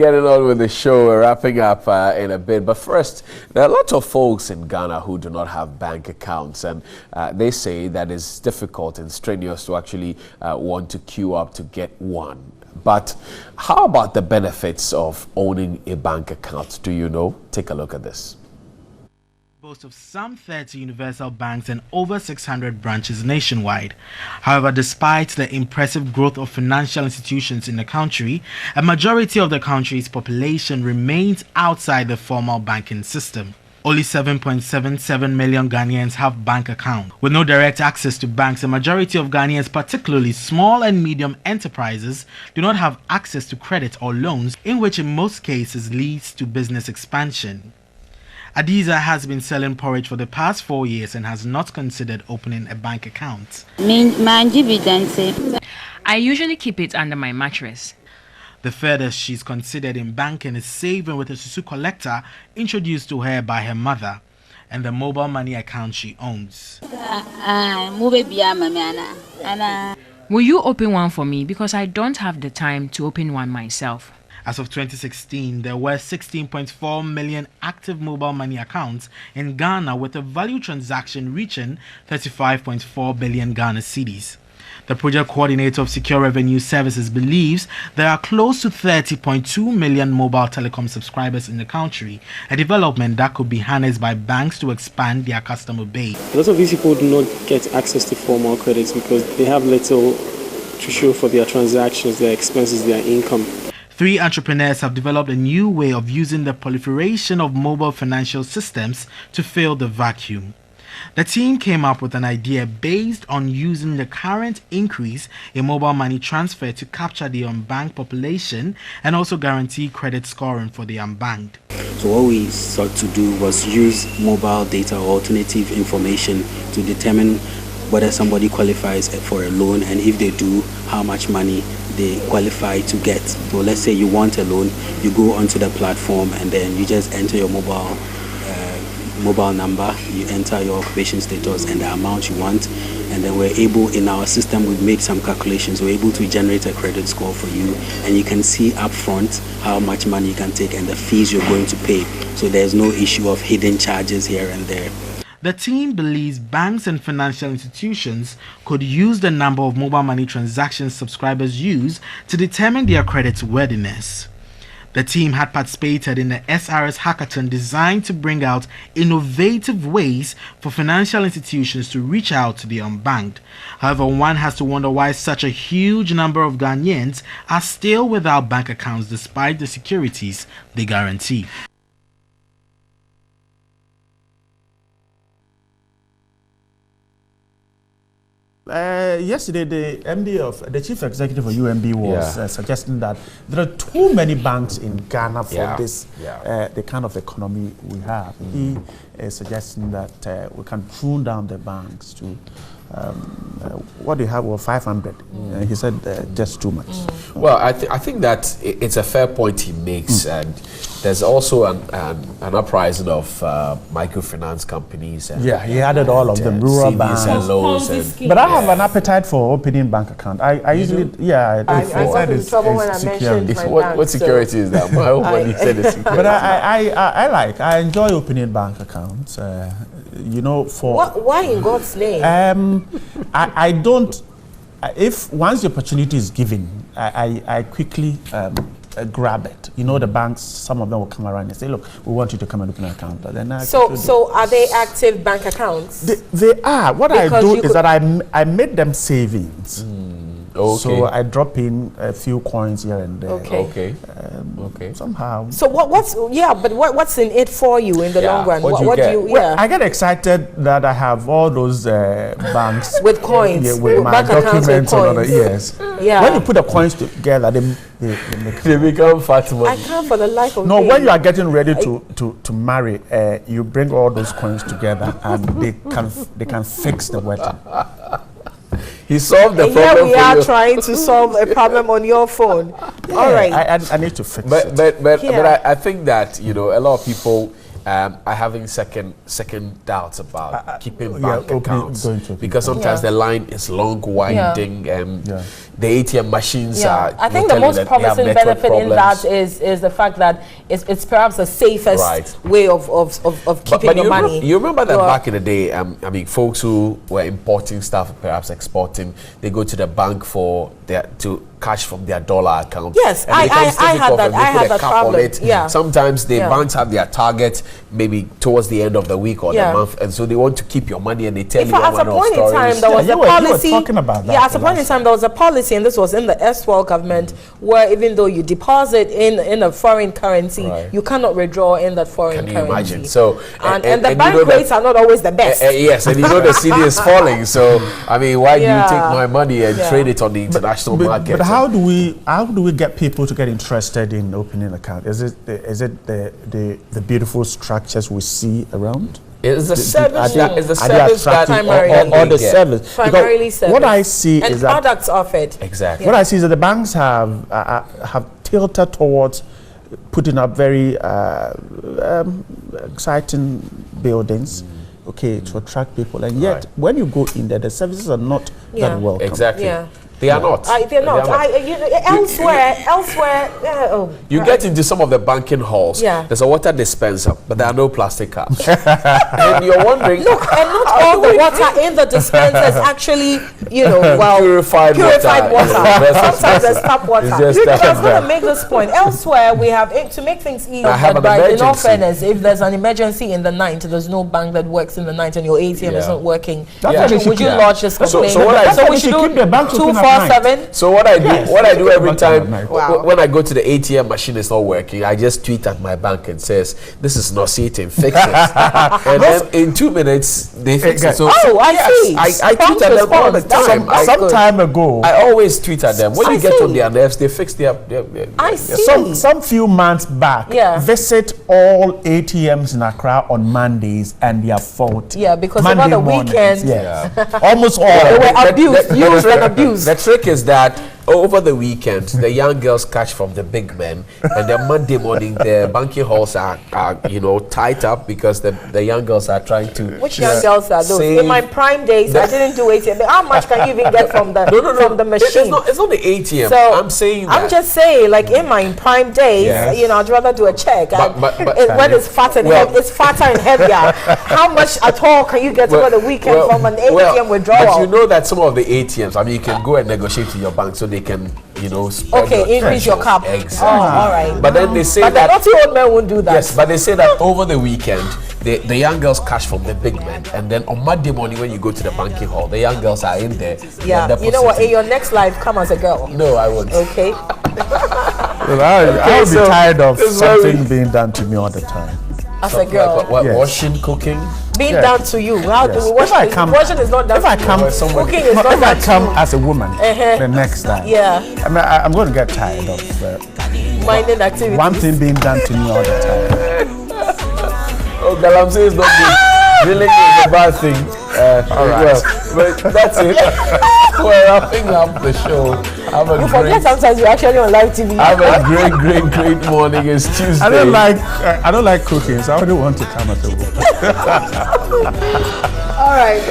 Getting on with the show, we're wrapping up in a bit. But first, there are a lot of folks in Ghana who do not have bank accounts, and they say that it's difficult and strenuous to actually want to queue up to get one. But how about the benefits of owning a bank account? Do you know? Take a look at this. Boasts of some 30 universal banks and over 600 branches nationwide. However, despite the impressive growth of financial institutions in the country, a majority of the country's population remains outside the formal banking system. Only 7.77 million Ghanaians have bank accounts. With no direct access to banks, a majority of Ghanaians, particularly small and medium enterprises, do not have access to credit or loans, in which in most cases leads to business expansion. Adiza has been selling porridge for the past 4 years and has not considered opening a bank account. I usually keep it under my mattress. The furthest she's considered in banking is saving with a susu collector introduced to her by her mother and the mobile money account she owns. Will you open one for me? Because I don't have the time to open one myself. As of 2016, there were 16.4 million active mobile money accounts in Ghana, with a value transaction reaching 35.4 billion Ghana cedis. The project coordinator of Secure Revenue Services believes there are close to 30.2 million mobile telecom subscribers in the country, a development that could be harnessed by banks to expand their customer base. A lot of these people do not get access to formal credits because they have little to show for their transactions, their expenses, their income. 3 entrepreneurs have developed a new way of using the proliferation of mobile financial systems to fill the vacuum. The team came up with an idea based on using the current increase in mobile money transfer to capture the unbanked population and also guarantee credit scoring for the unbanked. So what we sought to do was use mobile data or alternative information to determine whether somebody qualifies for a loan, and if they do, how much money they qualify to get. So let's say you want a loan, you go onto the platform and then you just enter your mobile number, you enter your occupation status and the amount you want, and then we're able, in our system, we've made some calculations, we're able to generate a credit score for you, and you can see upfront how much money you can take and the fees you're going to pay. So there's no issue of hidden charges here and there. The team believes banks and financial institutions could use the number of mobile money transactions subscribers use to determine their credit worthiness. The team had participated in the SRS hackathon designed to bring out innovative ways for financial institutions to reach out to the unbanked. However, one has to wonder why such a huge number of Ghanaians are still without bank accounts despite the securities they guarantee. Yesterday, the chief executive of UMB was suggesting that there are too many banks in Ghana for the kind of economy we have. He is suggesting that we can prune down the banks to what do you have? Well, 500. He said just too much. Well, I think that it's a fair point he makes, and there's also an uprising of microfinance companies. And, he added all of them, rural banks and loans. But I have an appetite for opening bank account. I usually, I said it's trouble when I mentioned what security is that? My own money said it's security. But I enjoy opening bank accounts. You know, for why in God's name? I don't. If once the opportunity is given, I quickly grab it. You know, the banks, some of them will come around and say, "Look, we want you to come and open an account." Then so are they active bank accounts? They are. What I do is that I made them savings. Okay. So I drop in a few coins here and there. Okay. Somehow. So what's in it for you in the long run? What do you get? Well, I get excited that I have all those banks with coins, with my documents and other. Yes. Yeah. When you put the coins together, they become fat money. I can't for the life of me. No, when you are getting ready to marry, you bring all those coins together and they can fix the wedding. He solved the problem. Here we are trying to solve a problem on your phone. All right. I need to fix it. But I think that, you know, a lot of people, are having second doubts about keeping bank accounts because sometimes the line is long, winding, and the ATM machines are. I think the most promising benefit in that is the fact that it's perhaps the safest way of keeping your money. You remember that back in the day, I mean, folks who were importing stuff, perhaps exporting, they go to the bank to cash from their dollar account. Yes, I had that. I had that problem. Yeah. Sometimes the banks have their target maybe towards the end of the week or the month, and so they want to keep your money, and they tell you at a point in time there was a policy. You were talking about that. Yeah, at a point in time there was a policy, and this was in the S12 government, where even though you deposit in a foreign currency, you cannot withdraw in that foreign currency. Can you imagine? So and the bank rates are not always the best. Yes, and you know the CD is falling. So I mean, why do you take my money and trade it on the international market? But how do we get people to get interested in opening an account? Is it the beautiful structures we see around? It's the service that primarily service. Primarily service. What I see and is that products offered. Exactly. What I see is that the banks have tilted towards putting up very exciting buildings. To attract people, and yet when you go in there, the services are not that welcome. Exactly. They are not. They're not. Elsewhere. You get into some of the banking halls. There's a water dispenser, but there are no plastic cups. And you're wondering. Look, and not all the water in the dispenser is actually, purified water. Sometimes there's tap water. I was going to make this point. Elsewhere, we have to make things easier. But in all fairness, if there's an emergency in the night, there's no bank that works in the night, and your ATM is not working. Would you lodge this complaint? So we should keep the bank 247. So what I do every time when I go to the ATM machine is not working, I just tweet at my bank and says, "This is not sitting, fix it." And then in 2 minutes they fix it. So I see. I tweet at them all the time. Some time ago, I always tweet at them. When you get on their nerves, they fix their. I see. Some few months back, visit all ATMs in Accra on Mondays, and they are faulty. Yeah, because over the weekend, almost all they were abused, used and abused. The trick is that over the weekend, the young girls catch from the big men, and then Monday morning, the banking halls are tied up because the young girls are trying to. Which young girls are those? In my prime days, I didn't do ATM. But how much can you even get from the from the machine? It's not the ATM. So I'm saying that. I'm just saying, like in my prime days, I'd rather do a check. But when it's fat and it's fatter and heavier, how much at all can you get over the weekend from an ATM withdrawal? But you know that some of the ATMs, I mean, you can go and negotiate with your bank so they can, increase your cap. Exactly. All right. But then they say that the naughty old men won't do that. Yes, but they say that over the weekend, the young girls cash from the big men, and then on Monday morning when you go to the banking hall, the young girls are in there. Yeah. You know what? In your next life, come as a girl. No, I won't. Okay. Well, I would be tired of something being done to me all the time. As a girl, washing, cooking, being done to you. How do we wash? Washing is not done. If I come, cooking is not done. If I come as a woman, the next time, I mean, I'm going to get tired of minding activities. One thing being done to me all the time. Galamsey is not good. Dealing is a bad thing. All right, but that's it. We're wrapping up the show. You forget sometimes you're actually on live TV. Have a great morning. It's Tuesday. I don't like cooking, so I don't want to come at the work. All right.